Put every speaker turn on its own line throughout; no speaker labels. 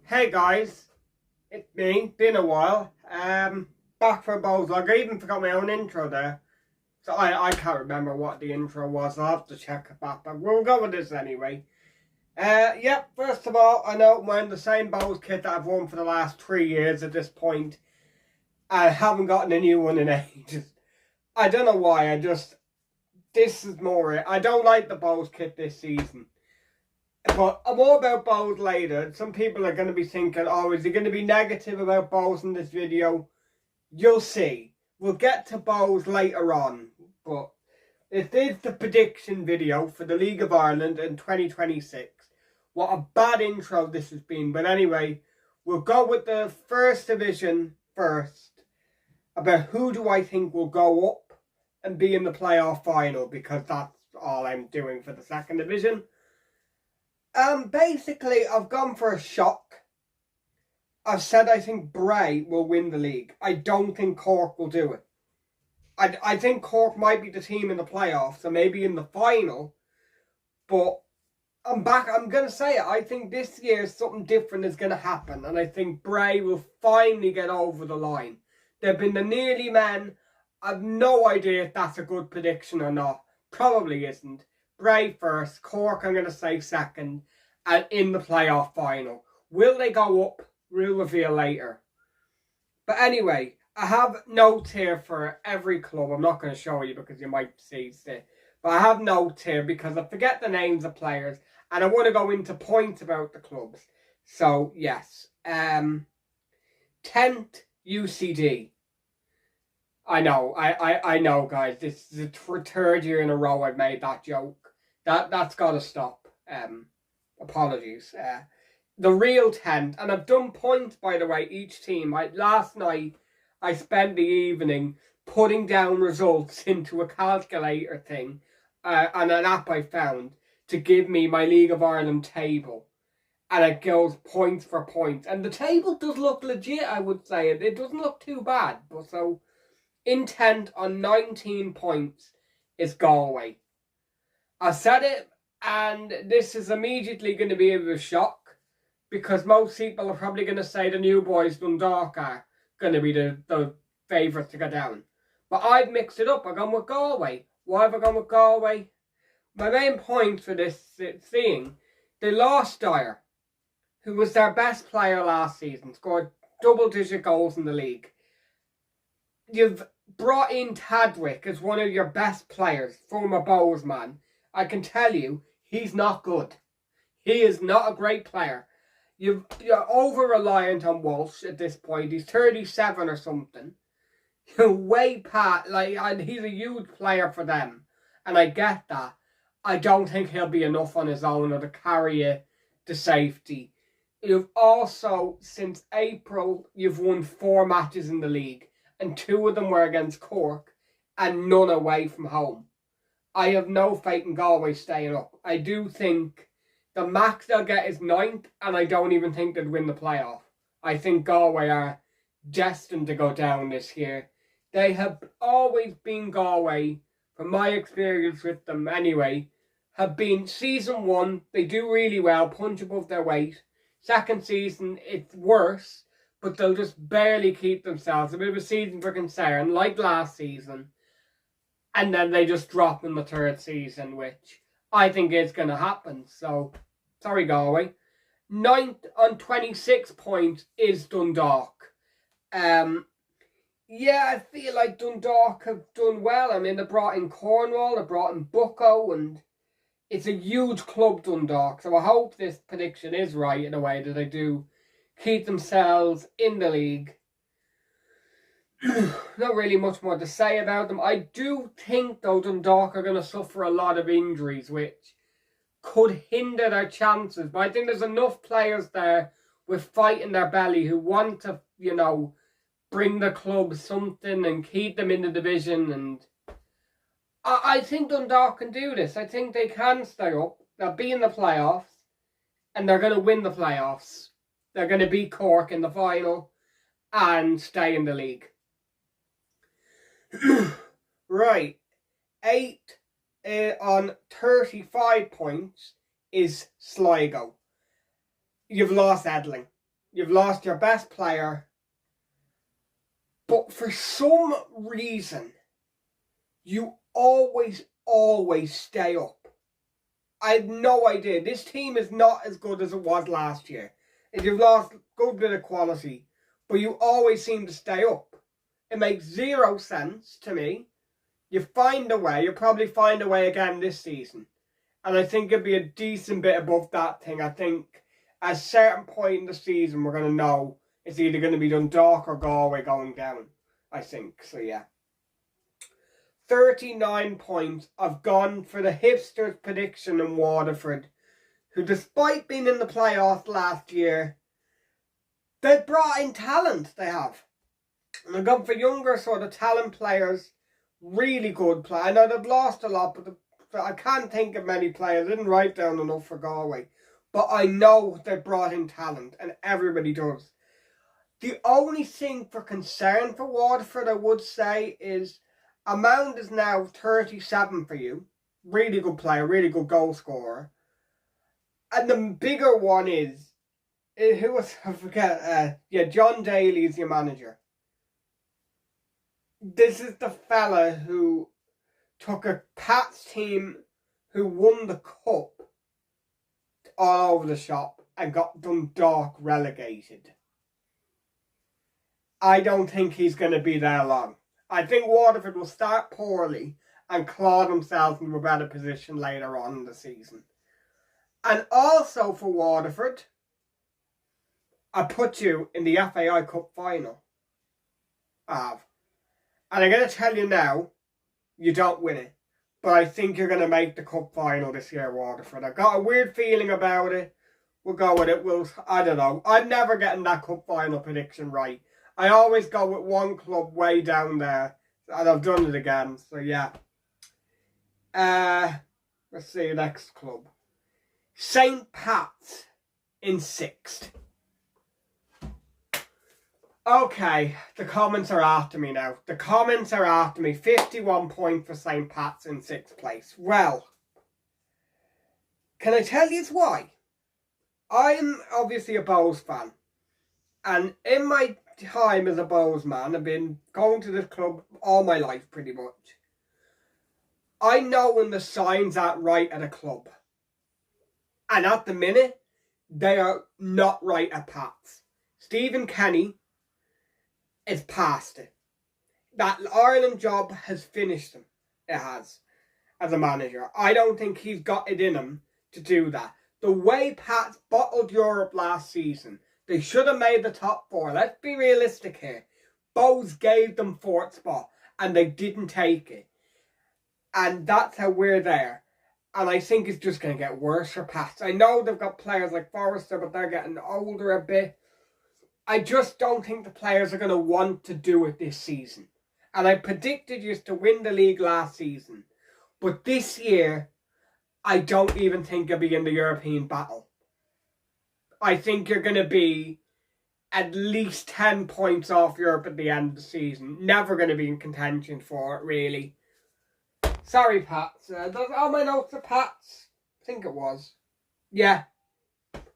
Hey guys, it's me, been a while. Back for a Bohs vlog. I even forgot my own intro there. So I can't remember what the intro was. I'll have to check it back, but we'll go with this anyway. Yep, first of all, I know I'm wearing the same Bohs kit that I've worn for the last 3 years at this point. I haven't gotten a new one in ages. I don't know why, this is more it. I don't like the Bohs kit this season. But more about Bohs later. Some people are going to be thinking, oh, is he going to be negative about Bohs in this video? You'll see. We'll get to Bohs later on. But this is the prediction video for the League of Ireland in 2026. What a bad intro this has been. But anyway, we'll go with the first division first. About who do I think will go up and be in the playoff final. Because that's all I'm doing for the second division. Basically, I've gone for a shock. I've said I think Bray will win the league. I don't think Cork will do it. I think Cork might be the team in the playoffs, or maybe in the final. But I'm going to say it. I think this year something different is going to happen. And I think Bray will finally get over the line. They've been the nearly men. I've no idea if that's a good prediction or not. Probably isn't. Bray first, Cork I'm going to say second, and in the playoff final. Will they go up? We'll reveal later. But anyway, I have notes here for every club. I'm not going to show you because you might see it. But I have notes here because I forget the names of players and I want to go into points about the clubs. So, yes. 10th UCD. I know, I know, guys. This is the third year in a row I've made that joke. That's got to stop. Apologies. The real 10th, and I've done points, by the way, each team. Last night, I spent the evening putting down results into a calculator thing and an app I found to give me my League of Ireland table. And it goes points for points. And the table does look legit, I would say. It doesn't look too bad. But so, in 10th on 19 points is Galway. I said it, and this is immediately going to be a shock because most people are probably going to say the new boys Dundalk are going to be the favourites to go down. But I've mixed it up. I've gone with Galway. Why have I gone with Galway? My main point for this thing, they lost Dyer, who was their best player last season, scored double-digit goals in the league. You've brought in Tadwick as one of your best players, former Bohs man. I can tell you, he's not good. He is not a great player. You're over-reliant on Walsh at this point. He's 37 or something. You're way past, he's a huge player for them. And I get that. I don't think he'll be enough on his own or to carry you to safety. You've also, since April, you've won 4 matches in the league. And 2 of them were against Cork. And none away from home. I have no faith in Galway staying up. I do think the max they'll get is 9th, and I don't even think they'd win the playoff. I think Galway are destined to go down this year. They have always been Galway, from my experience with them anyway, have been season 1, they do really well, punch above their weight. Second season, it's worse, but they'll just barely keep themselves. A bit of a season for concern, like last season. And then they just drop in the third season, which I think is going to happen. So, sorry Galway. 9th on 26 points is Dundalk. Yeah, I feel like Dundalk have done well. I mean, they brought in Cornwall, they brought in Bucko, and it's a huge club, Dundalk. So I hope this prediction is right in a way that they do keep themselves in the league. Not really much more to say about them. I do think, though, Dundalk are going to suffer a lot of injuries, which could hinder their chances. But I think there's enough players there with fight in their belly who want to, bring the club something and keep them in the division. And I think Dundalk can do this. I think they can stay up. They'll be in the playoffs. And they're going to win the playoffs. They're going to beat Cork in the final and stay in the league. Right, 8 on 35 points is Sligo. You've lost Edling. You've lost your best player. But for some reason, you always stay up. I have no idea. This team is not as good as it was last year. You've lost a good bit of quality, but you always seem to stay up. It makes zero sense to me. You find a way. You'll probably find a way again this season. And I think it'll be a decent bit above that thing. I think at a certain point in the season, we're going to know it's either going to be Dundalk or Galway going down. I think. So, yeah. 39 points. I've gone for the hipsters' prediction in Waterford, who, despite being in the playoffs last year, they've brought in talent, they have. And I've gone for younger sort of talent players, really good players. I know they've lost a lot, but I can't think of many players. I didn't write down enough for Galway. But I know they've brought in talent, and everybody does. The only thing for concern for Waterford, I would say, is Amount is now 37 for you. Really good player, really good goal scorer. And the bigger one is, who was, I forget, John Daly is your manager. This is the fella who took a Pats team who won the cup all over the shop and got Dundalk relegated. I don't think he's going to be there long. I think Waterford will start poorly and claw themselves into a better position later on in the season. And also for Waterford, I put you in the FAI Cup final. And I'm going to tell you now, you don't win it. But I think you're going to make the cup final this year, Waterford. I've got a weird feeling about it. We'll go with it. I don't know. I'm never getting that cup final prediction right. I always go with one club way down there. And I've done it again. So, yeah. Let's see the next club. St. Pat's in 6th. Okay, the comments are after me now. The comments are after me. 51 points for St. Pat's in 6th place. Well, can I tell you why? I'm obviously a Bohs fan. And in my time as a Bohs man, I've been going to this club all my life pretty much. I know when the signs aren't right at a club. And at the minute, they are not right at Pat's. Stephen Kenny is past it. That Ireland job has finished him. It has. As a manager. I don't think he's got it in him to do that. The way Pat's bottled Europe last season, they should have made the top 4. Let's be realistic here. Bohs gave them 4th spot and they didn't take it. And that's how we're there. And I think it's just going to get worse for Pats. I know they've got players like Forrester, but they're getting older a bit. I just don't think the players are going to want to do it this season. And I predicted you to win the league last season. But this year, I don't even think you'll be in the European battle. I think you're going to be at least 10 points off Europe at the end of the season. Never going to be in contention for it, really. Sorry, Pats. All my notes are Pats. I think it was. Yeah.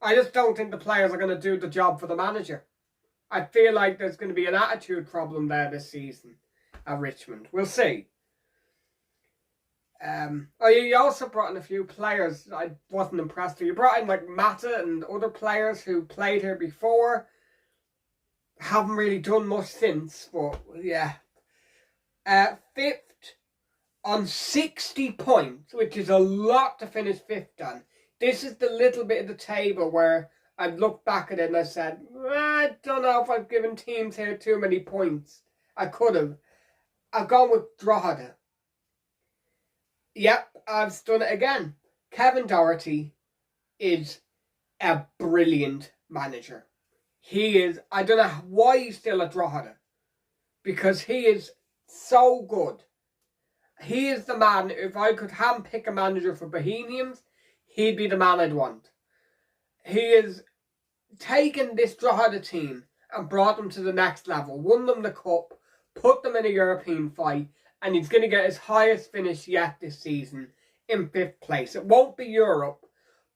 I just don't think the players are going to do the job for the manager. I feel like there's going to be an attitude problem there this season at Richmond. We'll see. You also brought in a few players I wasn't impressed with. You brought in like Mata and other players who played here before. Haven't really done much since, but yeah. 5th on 60 points, which is a lot to finish 5th on. This is the little bit of the table where I've looked back at it and I said, I don't know if I've given teams here too many points. I could have. I've gone with Drogheda. Yep, I've done it again. Kevin Doherty is a brilliant manager. He is, I don't know why he's still at Drogheda. Because he is so good. He is the man, if I could handpick a manager for Bohemians, he'd be the man I'd want. He has taken this Drogheda team and brought them to the next level. Won them the cup, put them in a European fight, and he's going to get his highest finish yet this season in 5th place. It won't be Europe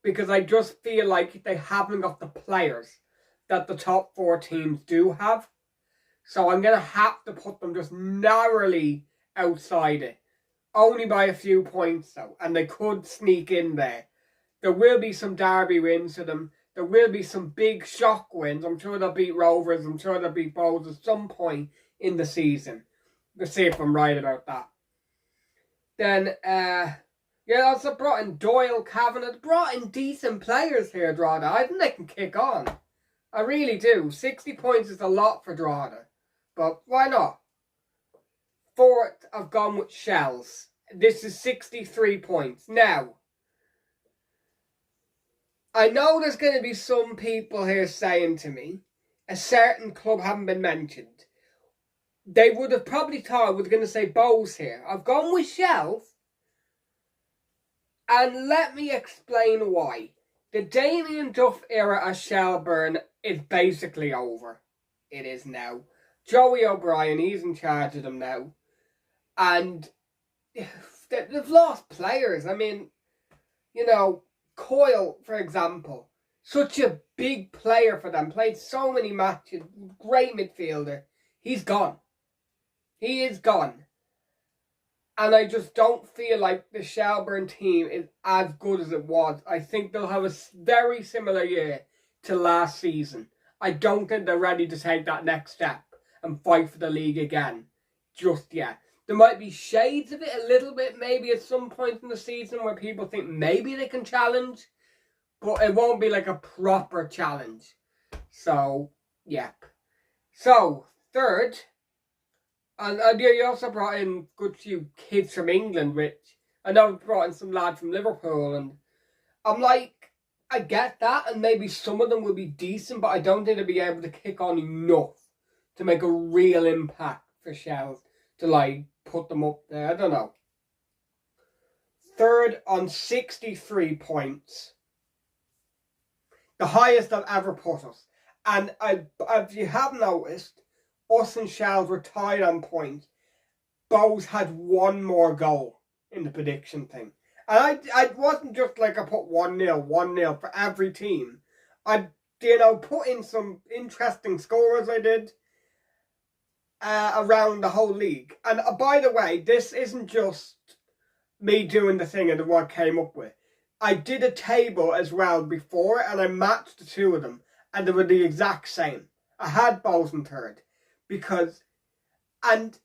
because I just feel like they haven't got the players that the top 4 teams do have. So I'm going to have to put them just narrowly outside it. Only by a few points though. And they could sneak in there. There will be some derby wins for them. There will be some big shock wins. I'm sure they'll beat Rovers. I'm sure they'll beat Bohs at some point in the season. Let's see if I'm right about that. Then, yeah, also brought in Doyle, Kavanagh. Brought in decent players here, Drogheda. I think they can kick on. I really do. 60 points is a lot for Drogheda. But why not? 4th, I've gone with Shells. This is 63 points. Now, I know there's going to be some people here saying to me, a certain club haven't been mentioned. They would have probably thought I was going to say Bohs here. I've gone with Shells. And let me explain why. The Damien Duff era at Shelburne is basically over. It is now. Joey O'Brien, he's in charge of them now. And they've lost players. I mean, you know, Coyle, for example, such a big player for them, played so many matches, great midfielder. He's gone. He is gone. And I just don't feel like the Shelburne team is as good as it was. I think they'll have a very similar year to last season. I don't think they're ready to take that next step and fight for the league again just yet. There might be shades of it a little bit, maybe at some point in the season where people think maybe they can challenge, but it won't be like a proper challenge. So, yep. So, 3rd, and you also brought in a good few kids from England, which I know brought in some lads from Liverpool, and I'm like, I get that, and maybe some of them will be decent, but I don't think they'll be able to kick on enough to make a real impact for Shells to like put them up there. I don't know. 3rd on 63 points. The highest I've ever put us. And if you have noticed, us and Shells were tied on points. Bohs had 1 more goal in the prediction thing. And I wasn't just like I put 1-0, 1-0 for every team. I, put in some interesting scorers I did around the whole league. And by the way, this isn't just me doing the thing and what I came up with. I did a table as well before and I matched the 2 of them and they were the exact same. I had Bohs in 3rd because, and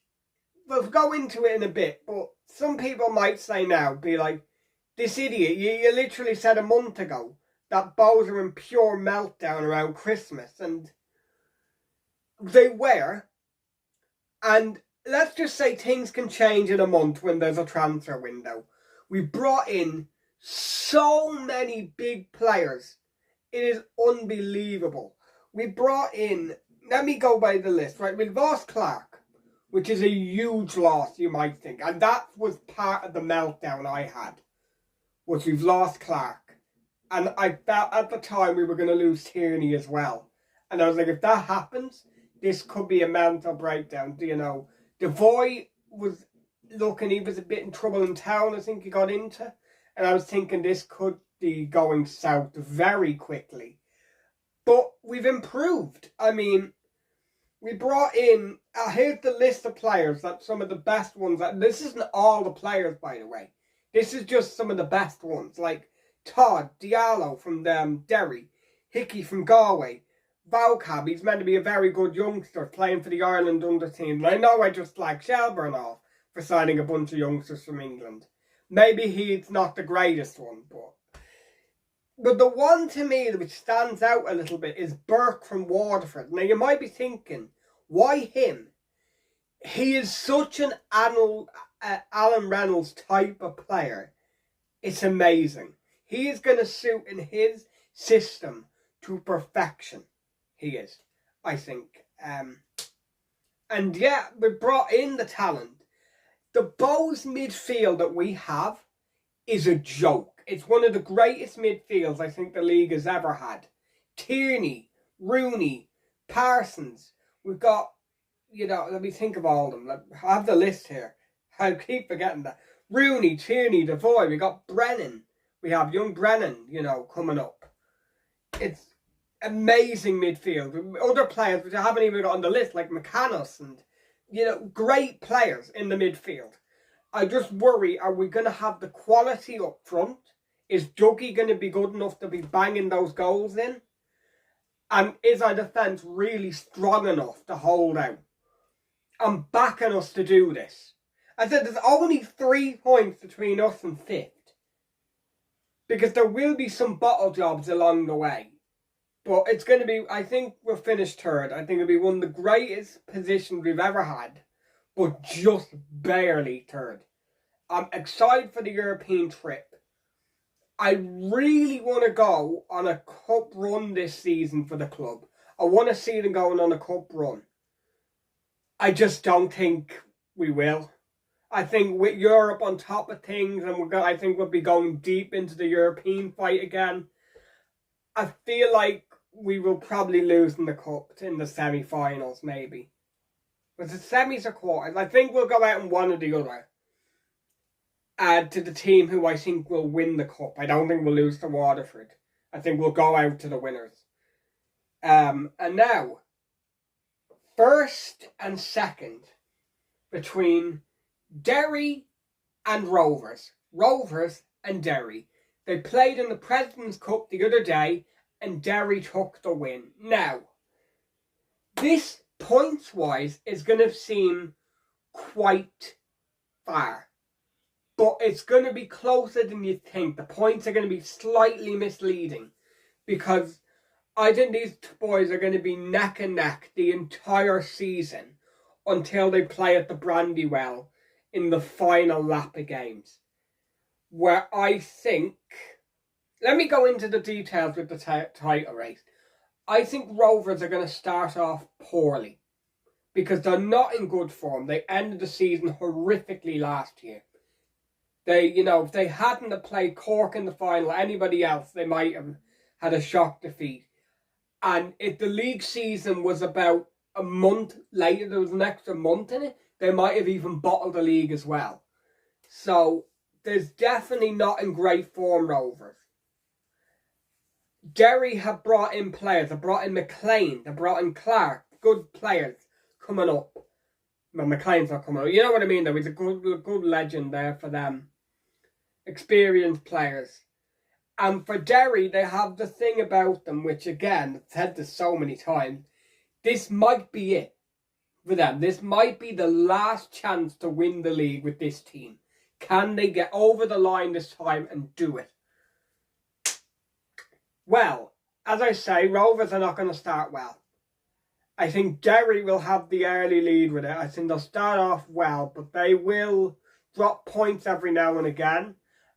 we'll go into it in a bit, but some people might say now, be like, this idiot, you literally said a month ago that Bohs are in pure meltdown around Christmas, and they were. And let's just say things can change in a month when there's a transfer window. We brought in so many big players. It is unbelievable. We brought in, let me go by the list, right? We lost Clark, which is a huge loss, you might think. And that was part of the meltdown I had, was we've lost Clark. And I felt at the time we were going to lose Tierney as well. And I was like, if that happens, this could be a mental breakdown. Devoy was looking, he was a bit in trouble in town, I think he got into. And I was thinking this could be going south very quickly. But we've improved. I mean, we brought in, here's the list of players, that some of the best ones. This isn't all the players, by the way. This is just some of the best ones, like Todd, Diallo from Derry, Hickey from Galway, Valcab, he's meant to be a very good youngster playing for the Ireland under team. And I know I just like Shelburne off for signing a bunch of youngsters from England. Maybe he's not the greatest one, but the one to me which stands out a little bit is Burke from Waterford. Now you might be thinking, why him? He is such an Alan Reynolds type of player. It's amazing. He is going to suit in his system to perfection. He is, I think. And yeah, we brought in the talent. The Bohs midfield that we have is a joke. It's one of the greatest midfields I think the league has ever had. Tierney, Rooney, Parsons. We've got, let me think of all of them. I have the list here. I keep forgetting that. Rooney, Tierney, Devoy. We got Brennan. We have young Brennan, coming up. amazing midfield. Other players which I haven't even got on the list, like McCannis and, great players in the midfield. I just worry, are we going to have the quality up front? Is Dougie going to be good enough to be banging those goals in? And is our defence really strong enough to hold out? I'm backing us to do this. I said there's only 3 points between us and 5th. Because there will be some bottle jobs along the way. But it's going to be, I think we'll finish 3rd. I think it'll be one of the greatest positions we've ever had. But just barely 3rd. I'm excited for the European trip. I really want to go on a cup run this season for the club. I want to see them going on a cup run. I just don't think we will. I think with Europe on top of things, and I think we'll be going deep into the European fight again. I feel like we will probably lose in the cup in the semi-finals, maybe. Was it semis or quarters? I think we'll go out in one or the other. To the team who I think will win the cup. I don't think we'll lose to Waterford. I think we'll go out to the winners. And now, 1st and 2nd between Derry and Rovers. Rovers and Derry. They played in the President's Cup the other day and Derry took the win. Now, this points-wise is going to seem quite far. But it's going to be closer than you think. The points are going to be slightly misleading. Because I think these boys are going to be neck and neck the entire season until they play at the Brandywell in the final lap of games. Where I think... Let me go into the details with the title race. I think Rovers are going to start off poorly. Because they're not in good form. They ended the season horrifically last year. If they hadn't have played Cork in the final, anybody else, they might have had a shock defeat. And if the league season was about a month later, there was an extra month in it, they might have even bottled the league as well. So, there's definitely not in great form, Rovers. Derry have brought in players. They brought in McLean. They brought in Clark. Good players coming up. Well, McLean's not coming up. You know what I mean, though. He's a good legend there for them. Experienced players. And for Derry, they have the thing about them, which again, I've said this so many times, this might be it for them. This might be the last chance to win the league with this team. Can they get over the line this time and do it? Well, as I say, Rovers are not going to start well. I think Derry will have the early lead with it. I think they'll start off well, but they will drop points every now and again.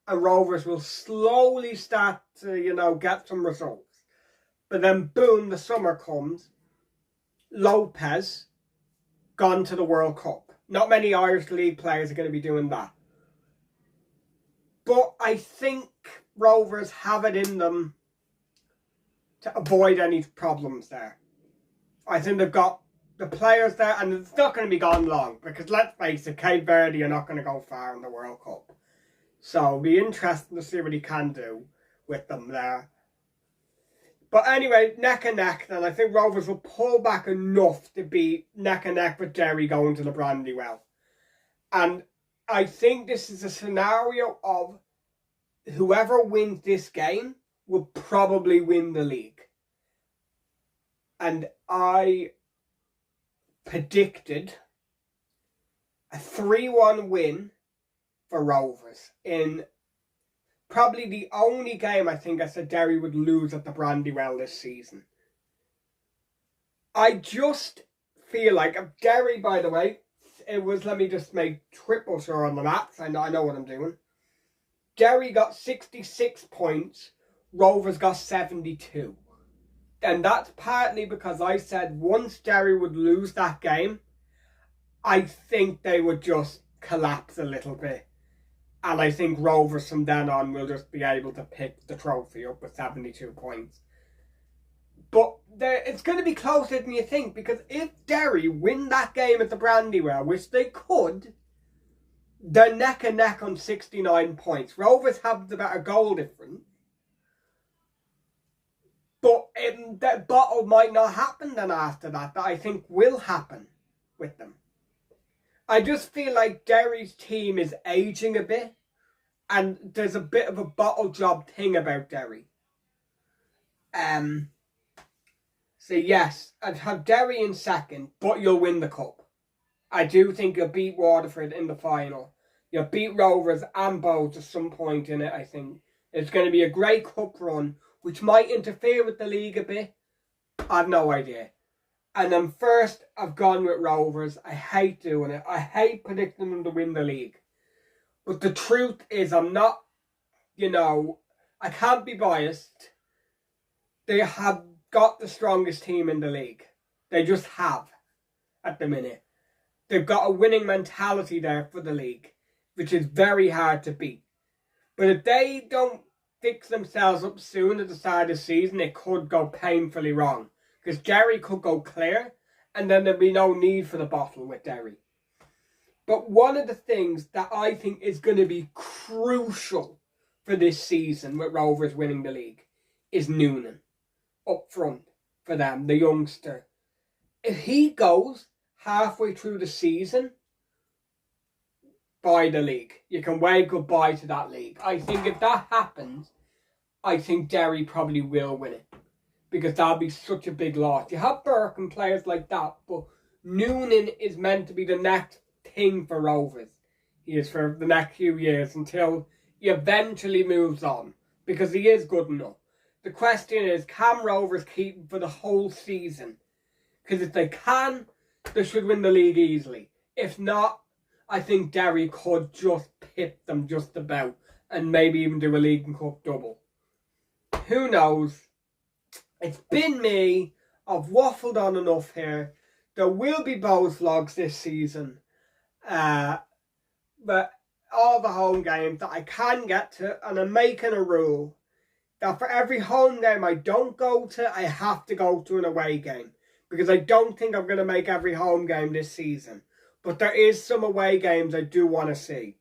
And Rovers will slowly start to, get some results. But then, boom, the summer comes. Lopez gone to the World Cup. Not many Irish League players are going to be doing that. But I think Rovers have it in them to avoid any problems there. I think they've got the players there, and it's not going to be gone long. Because let's face it, Cape Verde are not going to go far in the World Cup. So it'll be interesting to see what he can do with them there. But anyway, neck and neck then. I think Rovers will pull back enough to be neck and neck with Derry going to the Brandywell. And I think this is a scenario of whoever wins this game will probably win the league. And I predicted a 3-1 win for Rovers in probably the only game I think I said Derry would lose at the Brandywell this season. I just feel like, Derry, by the way, it was, let me just make triple sure on the maths, I know what I'm doing. Derry got 66 points, Rovers got 72. And that's partly because I said once Derry would lose that game, I think they would just collapse a little bit. And I think Rovers from then on will just be able to pick the trophy up with 72 points. But it's going to be closer than you think, because if Derry win that game at the Brandywell, which they could, they're neck and neck on 69 points. Rovers have the better goal difference. But it that battle might not happen then after that I think will happen with them. I just feel like Derry's team is aging a bit, and there's a bit of a bottle job thing about Derry. So yes, I'd have Derry in second, but you'll win the cup. I do think you'll beat Waterford in the final. You'll beat Rovers and Bohs at some point in it, I think. It's going to be a great cup run, which might interfere with the league a bit. I've no idea. And then first, I've gone with Rovers. I hate doing it. I hate predicting them to win the league. But the truth is, I'm not, I can't be biased. They have got the strongest team in the league. They just have at the minute. They've got a winning mentality there for the league, which is very hard to beat. But if they don't fix themselves up soon at the start of the season, it could go painfully wrong. Because Derry could go clear, and then there'd be no need for the bottle with Derry. But one of the things that I think is going to be crucial for this season with Rovers winning the league is Noonan up front for them, the youngster. If he goes halfway through the season, by the league. You can wave goodbye to that league. I think if that happens, I think Derry probably will win it. Because that'll be such a big loss. You have Burke and players like that, but Noonan is meant to be the next thing for Rovers. He is for the next few years until he eventually moves on. Because he is good enough. The question is, can Rovers keep him for the whole season? Because if they can, they should win the league easily. If not, I think Derry could just pip them just about and maybe even do a League and Cup double. Who knows? It's been me. I've waffled on enough here. There will be Bohs vlogs this season. But all the home games that I can get to, and I'm making a rule that for every home game I don't go to, I have to go to an away game. Because I don't think I'm going to make every home game this season. But there is some away games I do want to see.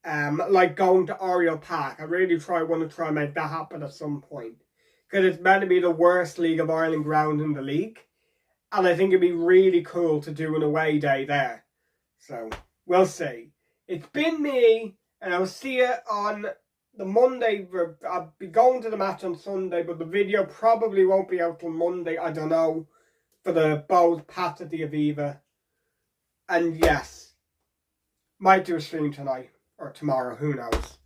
Like going to Oriel Park. I really want to try and make that happen at some point. Because it's meant to be the worst League of Ireland ground in the league. And I think it'd be really cool to do an away day there. So, we'll see. It's been me, and I'll see you on the Monday. I'll be going to the match on Sunday, but the video probably won't be out till Monday, I don't know, for the Bohs Pats at the Aviva. And yes, might do a stream tonight or tomorrow, who knows.